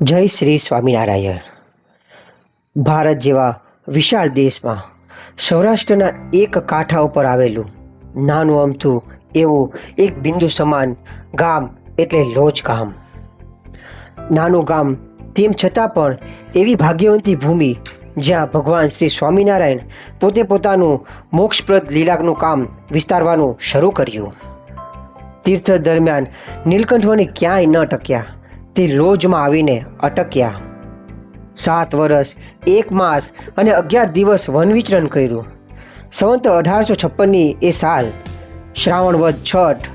જય શ્રી સ્વામિનારાયણ. ભારત જેવા વિશાળ દેશમાં સૌરાષ્ટ્રના એક કાંઠા ઉપર આવેલું નાનું અમથું એવું એક બિંદુ સમાન ગામ એટલે લોજ ગામ. નાનું ગામ તેમ છતાં પણ એવી ભાગ્યવંતી ભૂમિ જ્યાં ભગવાન શ્રી સ્વામિનારાયણ પોતે પોતાનું મોક્ષપ્રદ લીલાનું કામ વિસ્તારવાનું શરૂ કર્યું. તીર્થ દરમિયાન નીલકંઠવણી ક્યાંય ન ટક્યા, તે લોજમાં આવીને અટક્યા. 7 વર્ષ 1 માસ અને 11 દિવસ વનવિચરણ કર્યું. સંવત 1856ની એ સાલ શ્રાવણ વદ છઠ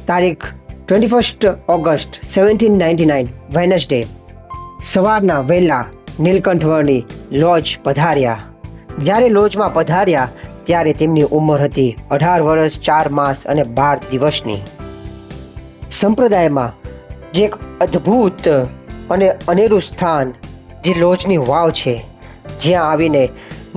તારીખ 21 ઓગસ્ટ 1799 વેનસડે સવારના વહેલા નીલકંઠવર્ણી લોજ પધાર્યા. જ્યારે લોજમાં પધાર્યા ત્યારે તેમની ઉંમર હતી 18 વર્ષ 4 માસ અને 12 દિવસની. સંપ્રદાયમાં જે એક અદ્ભુત અને અનેરું સ્થાન જે લોજની વાવ છે, જ્યાં આવીને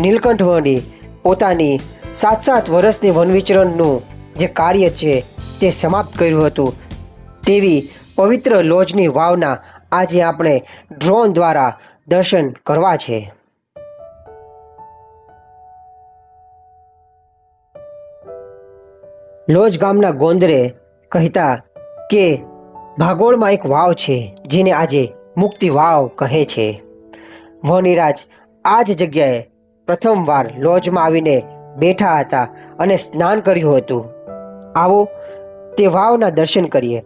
નીલકંઠવર્ણી પોતાની 7 વર્ષની વનવિચરણનું જે કાર્ય છે તે સમાપ્ત કર્યું હતું, તેવી પવિત્ર લોજની વાવના આજે આપણે ડ્રોન દ્વારા દર્શન કરવા છે. લોજ ગામના ગોંદરે કહેતા કે ભાગોળમાં એક વાવ છે જેને આજે મુક્તિ વાવ કહે છે. વનિરાજ આ જ જગ્યાએ પ્રથમવાર લોજમાં આવીને બેઠા હતા અને સ્નાન કર્યું હતું. આવો તે વાવના દર્શન કરીએ.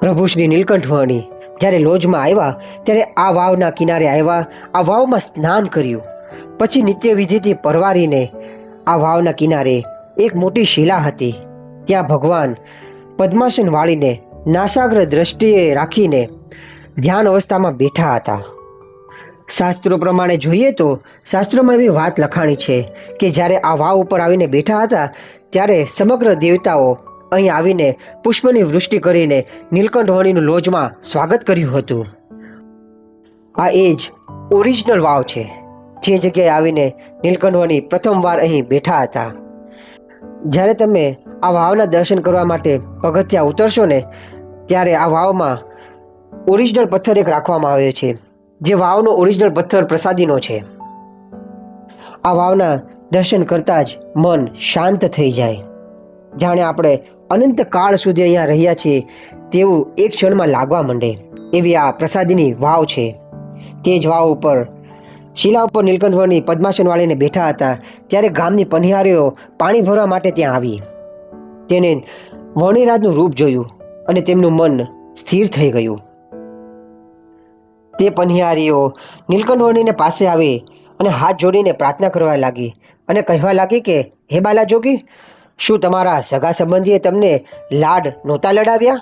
પ્રભુ શ્રી નીલકંઠવર્ણી જ્યારે લોજમાં આવ્યા ત્યારે આ વાવના કિનારે આવ્યા, આ વાવમાં સ્નાન કર્યું. પછી નિત્ય વિધિથી પરવારીને આ વાવના કિનારે એક મોટી શિલા હતી. ત્યાં ભગવાન પદ્માસન વાળીને નાસાગ્ર દ્રષ્ટિએ રાખીને ધ્યાન અવસ્થામાં બેઠા હતા. શાસ્ત્રો પ્રમાણે જોઈએ તો શાસ્ત્રોમાં એવી વાત લખાણી છે કે જ્યારે આ વાવ ઉપર આવીને બેઠા હતા ત્યારે સમગ્ર દેવતાઓ અહીં આવીને પુષ્પની વૃષ્ટિ કરીને નીલકંઠવર્ણીનું લોજમાં સ્વાગત કર્યું હતું. આ એ જ ઓરિજિનલ વાવ છે જે જગ્યાએ આવીને નીલકંઠવર્ણી પ્રથમવાર અહીં બેઠા હતા. જ્યારે તમે આ વાવના દર્શન કરવા માટે પગથિયાં ઉતરશો ને ત્યારે આ વાવમાં ઓરિજિનલ પથ્થર એક રાખવામાં આવ્યો છે, જે વાવનો ઓરિજિનલ પથ્થર પ્રસાદીનો છે. આ વાવના દર્શન કરતાં જ મન શાંત થઈ જાય, જાણે આપણે અનંત કાળ સુધી અહીંયા રહ્યા છીએ તેવું એક ક્ષણમાં લાગવા માંડે એવી આ પ્રસાદીની વાવ છે. તે જ વાવ ઉપર શિલા ઉપર નીલકંઠવર્ણી પદ્માસન વાળીને બેઠા હતા ત્યારે ગામની પનિહારીઓ પાણી ભરવા માટે ત્યાં આવી. તેને વણિરાજનું રૂપ જોયું અને તેમનું મન સ્થિર થઈ ગયું. તે પનિહારીઓ નીલકંઠવર્ણીને પાસે આવી અને હાથ જોડીને પ્રાર્થના કરવા લાગી અને કહેવા લાગી કે હે બાલા જોગી, શું તમારા સગા સંબંધીએ તમને લાડ નહોતા લડાવ્યા?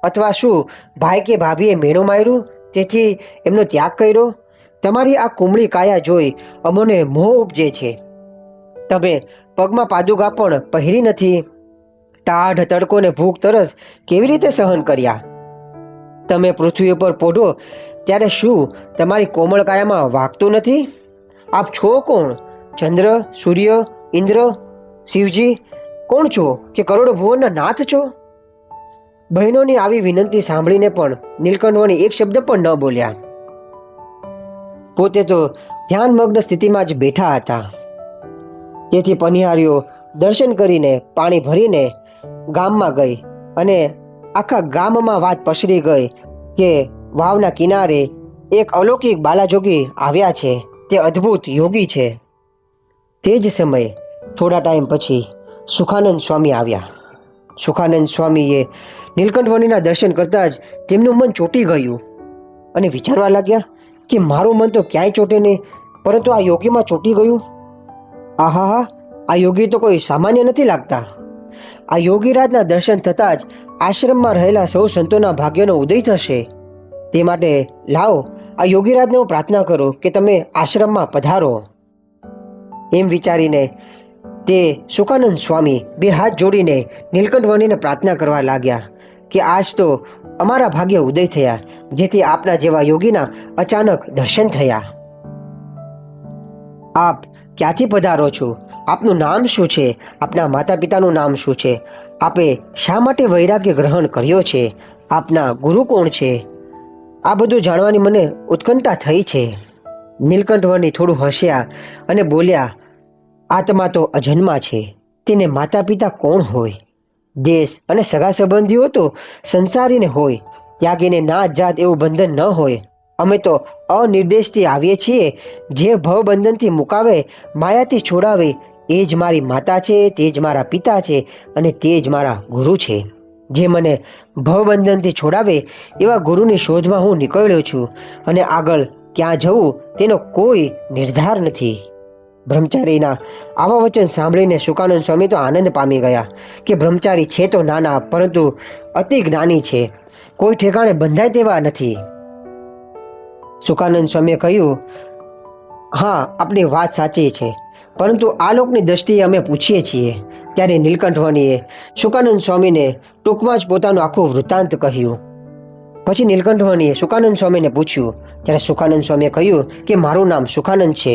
અથવા શું ભાઈ કે ભાભીએ મેણું માર્યું તેથી એમનો ત્યાગ કર્યો? તમારી આ કુમળી કાયા જોઈ અમોને મોહ ઉપજે છે. તમે પગમાં પાદુકા પણ પહેરી નથી. ટાઢ તડકો ને ભૂખ તરસ કેવી રીતે સહન કર્યા? તમે પૃથ્વી ઉપર પોઢો ત્યારે શું તમારી કોમળ કાયામાં વાગતું નથી? આપ છો કોણ? ચંદ્ર, સૂર્ય, ઇન્દ્ર, શિવજી કોણ છો કે કરોડો ભુવનના નાથ છો? બહેનોની આવી વિનંતી સાંભળીને પણ નીલકંઠવર્ણી એક શબ્દ પણ ન બોલ્યા. પોતે તો ધ્યાનમગ્ન સ્થિતિમાં જ બેઠા હતા. તેથી પનિહારીઓ દર્શન કરીને પાણી ભરીને ગામમાં ગઈ અને આખા ગામમાં વાત પસરી ગઈ કે વાવના કિનારે એક અલૌકિક બાલાજોગી આવ્યા છે, તે અદ્ભુત યોગી છે. તે જ સમયે થોડા ટાઈમ પછી સુખાનંદ સ્વામી આવ્યા. સુખાનંદ સ્વામીએ નીલકંઠવર્ણીના દર્શન કરતાં જ તેમનું મન ચોંટી ગયું અને વિચારવા લાગ્યા કે મારું મન તો ક્યાંય ચોંટે નહીં, પરંતુ આ યોગીમાં ચોંટી ગયું. આહા, આ યોગી તો કોઈ સામાન્ય નથી લાગતા. આ યોગીરાજના દર્શન થતાં જ આશ્રમમાં રહેલા સૌ સંતોના ભાગ્યનો ઉદય થશે. તે માટે લાવો આ યોગીરાજને હું પ્રાર્થના કરું કે તમે આશ્રમમાં પધારો. એમ વિચારીને તે સુખાનંદ સ્વામી 2 હાથ જોડીને નીલકંઠવર્ણીને પ્રાર્થના કરવા લાગ્યા કે આજ તો અમારા ભાગ્ય ઉદય થયા, જેથી આપના જેવા યોગીના અચાનક દર્શન થયા. આપ ક્યાંથી પધારો છો? આપનું નામ શું છે? આપના માતા પિતાનું નામ શું છે? આપે શા માટે વૈરાગ્ય ગ્રહણ કર્યો છે? આપના ગુરુ કોણ છે? આ બધું જાણવાની મને ઉત્કંઠા થઈ છે. નીલકંઠવર્ણી થોડું હસ્યા અને બોલ્યા, આત્મા તો અજન્મા છે, તેને માતા પિતા કોણ હોય? દેશ અને સગા સંબંધીઓ તો સંસારીને હોય, ત્યાગીને નાત જાત એવું બંધન ન હોય. અમે તો અનિર્દેશથી આવીએ છીએ. જે ભવબંધનથી મુકાવે, માયાથી છોડાવે, એ જ મારી માતા છે, તે જ મારા પિતા છે અને તે જ મારા ગુરુ છે. જે મને ભવબંધનથી છોડાવે એવા ગુરુની શોધમાં હું નીકળ્યો છું અને આગળ ક્યાં જવું તેનો કોઈ નિર્ધાર નથી. બ્રહ્મચારીના આવા વચન સાંભળીને શુકાનંદ સ્વામી તો આનંદ પામી ગયા કે બ્રહ્મચારી છે તો નાના, પરંતુ અતિ જ્ઞાની છે, કોઈ ઠેકાણે બંધાય તેવા નથી. શુકાનંદ સ્વામીએ કહ્યું, હા, આપની વાત સાચી છે, પરંતુ આ લોકની દ્રષ્ટિએ અમે પૂછીએ છીએ. ત્યારે નીલકંઠવર્ણીએ શુકાનંદ સ્વામીને ટૂંકમાં જ પોતાનું આખું વૃત્તાંત કહ્યું. પછી નીલકંઠવર્ણીએ શુકાનંદ સ્વામીને પૂછ્યું. ત્યારે શુકાનંદ સ્વામીએ કહ્યું કે મારું નામ શુકાનંદ છે.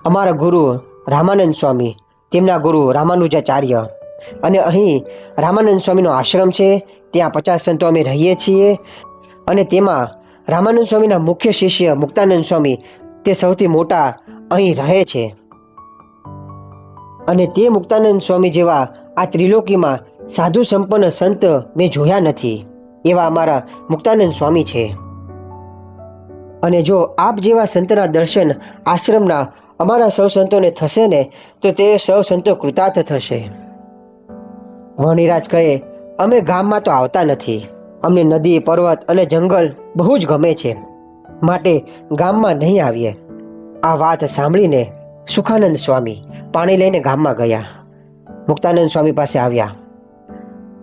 અમારા ગુરુ રામાનંદ સ્વામી, તેમના ગુરુ રામાનુજાચાર્ય, અને અહીં રામાનંદ સ્વામીનો આશ્રમ છે. ત્યાં 50 સંતો અમે રહીએ છીએ અને તેમાં રામાનંદ સ્વામીના મુખ્ય શિષ્ય મુક્તાનંદ સ્વામી તે સૌથી મોટા અહીં રહે છે. અને તે મુક્તાનંદ સ્વામી જેવા આ ત્રિલોકીમાં સાધુ સંપન્ન સંત મેં જોયા નથી, એવા અમારા મુક્તાનંદ સ્વામી છે. અને જો આપ જેવા સંતના દર્શન આશ્રમના અમારા સૌ સંતોને થશે ને, તો તે સૌ સંતો કૃતાર્થ થશે. વણિરાજ કહે, અમે ગામમાં તો આવતા નથી. અમને નદી, પર્વત અને જંગલ બહુ જ ગમે છે, માટે ગામમાં નહીં આવીએ. આ વાત સાંભળીને સુખાનંદ સ્વામી પાણી લઈને ગામમાં ગયા. મુક્તાનંદ સ્વામી પાસે આવ્યા.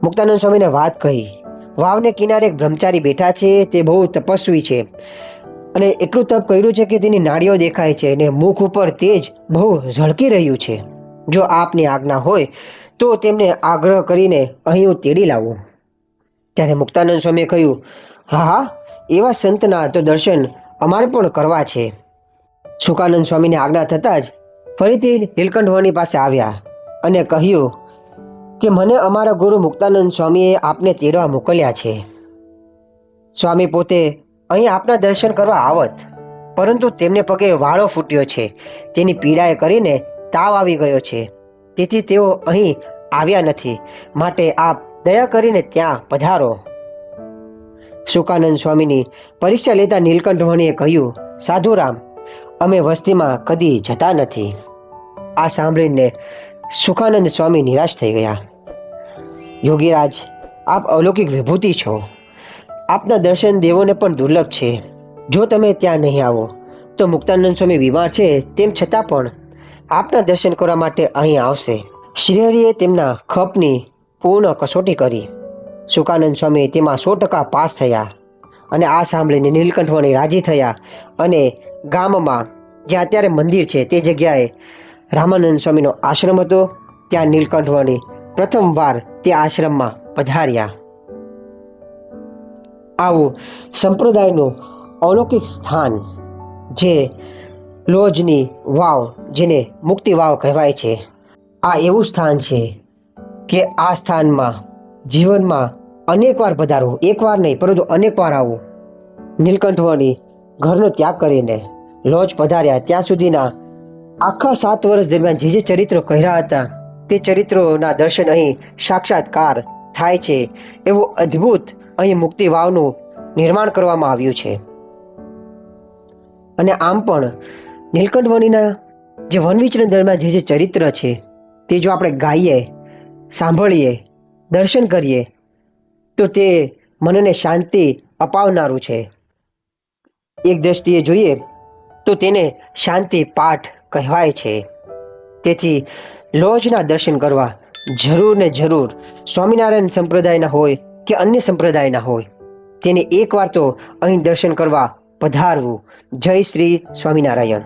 મુક્તાનંદ સ્વામીને વાત કહી. વાવને કિનારે એક બ્રહ્મચારી બેઠા છે, તે બહુ તપસ્વી છે અને એટલું તપ કર્યું છે કે તેની નાડીઓ દેખાય છે અને મુખ ઉપર તેજ બહુ ઝળકી રહ્યું છે. જો આપની આજ્ઞા હોય તો તેમને આગ્રહ કરીને અહીં હું તેડી લાવું. ત્યારે મુક્તાનંદ સ્વામીએ કહ્યું, હા હા, એવા સંતના તો દર્શન અમારે પણ કરવા છે. શુકાનંદ સ્વામીને આજ્ઞા થતાં જ ફરીથી નીલકંઠવર્ણી પાસે આવ્યા અને કહ્યું કે મને અમારા ગુરુ મુક્તાનંદ સ્વામીએ આપને તેડવા મોકલ્યા છે. સ્વામી પોતે અહીં આપના દર્શન કરવા આવત, પરંતુ તેમને પગે વાળો ફૂટ્યો છે, તેની પીડાએ કરીને તાવ આવી ગયો છે, તેથી તેઓ અહીં આવ્યા નથી, માટે આપ દયા કરીને ત્યાં પધારો. શુકાનંદ સ્વામીની પરીક્ષા લેતા નીલકંઠવર્ણીએ કહ્યું, સાધુરામ, અમે વસ્તીમાં કદી જતા નથી. આ સાંભળીને સુખાનંદ સ્વામી નિરાશ થઈ ગયા. યોગીરાજ, આપ અલૌકિક વિભૂતિ છો. આપના દર્શન દેવોને પણ દુર્લભ છે. જો તમે ત્યાં નહીં આવો તો મુક્તાનંદ સ્વામી બીમાર છે, તેમ છતાં પણ આપના દર્શન કરવા માટે અહીં આવશે. શ્રીહરિએ તેમના ખપની પૂર્ણ કસોટી કરી. શુકાનંદ સ્વામી તેમાં 100% પાસ થયા. અને આ સાંભળીને નીલકંઠવર્ણી રાજી થયા અને ગામમાં જ્યાં અત્યારે મંદિર છે તે જગ્યાએ રામાનંદ સ્વામીનો આશ્રમ હતો, ત્યાં નીલકંઠવર્ણી પ્રથમવાર તે આશ્રમમાં પધાર્યા. આવું સંપ્રદાયનું અલૌકિક સ્થાન, જે લોજની વાવ, જેને મુક્તિ વાવ કહેવાય છે, આ એવું સ્થાન છે કે આ સ્થાનમાં જીવનમાં અનેકવાર પધારવું, એકવાર નહીં પરંતુ અનેકવાર આવવું. નીલકંઠવર્ણી ઘરનો ત્યાગ કરીને લોજ પધાર્યા. ત્યાં સુધીના આખા 7 વર્ષ દરમિયાન જે ચરિત્રો કહ્યા હતા તે ચરિત્રોના દર્શન અહીં સાક્ષાત્કાર થાય છે. એવું અદ્ભુત અહીં મુક્તિ વાવનું નિર્માણ કરવામાં આવ્યું છે. અને આમ પણ નીલકંઠવર્ણીના જે વનવિચરણ દરમિયાન જે ચરિત્ર છે તે જો આપણે ગાઈએ, સાંભળીએ, દર્શન કરીએ તો તે મનને શાંતિ અપાવનારું છે. એક દ્રષ્ટિએ જોઈએ તો તેને શાંતિ પાઠ કહેવાય છે. તેથી લોજના દર્શન કરવા જરૂર ને જરૂર સ્વામિનારાયણ સંપ્રદાયના હોય કે અન્ય સંપ્રદાયના હોય, તેને એકવાર તો અહીં દર્શન કરવા પધારવું. જય શ્રી સ્વામિનારાયણ.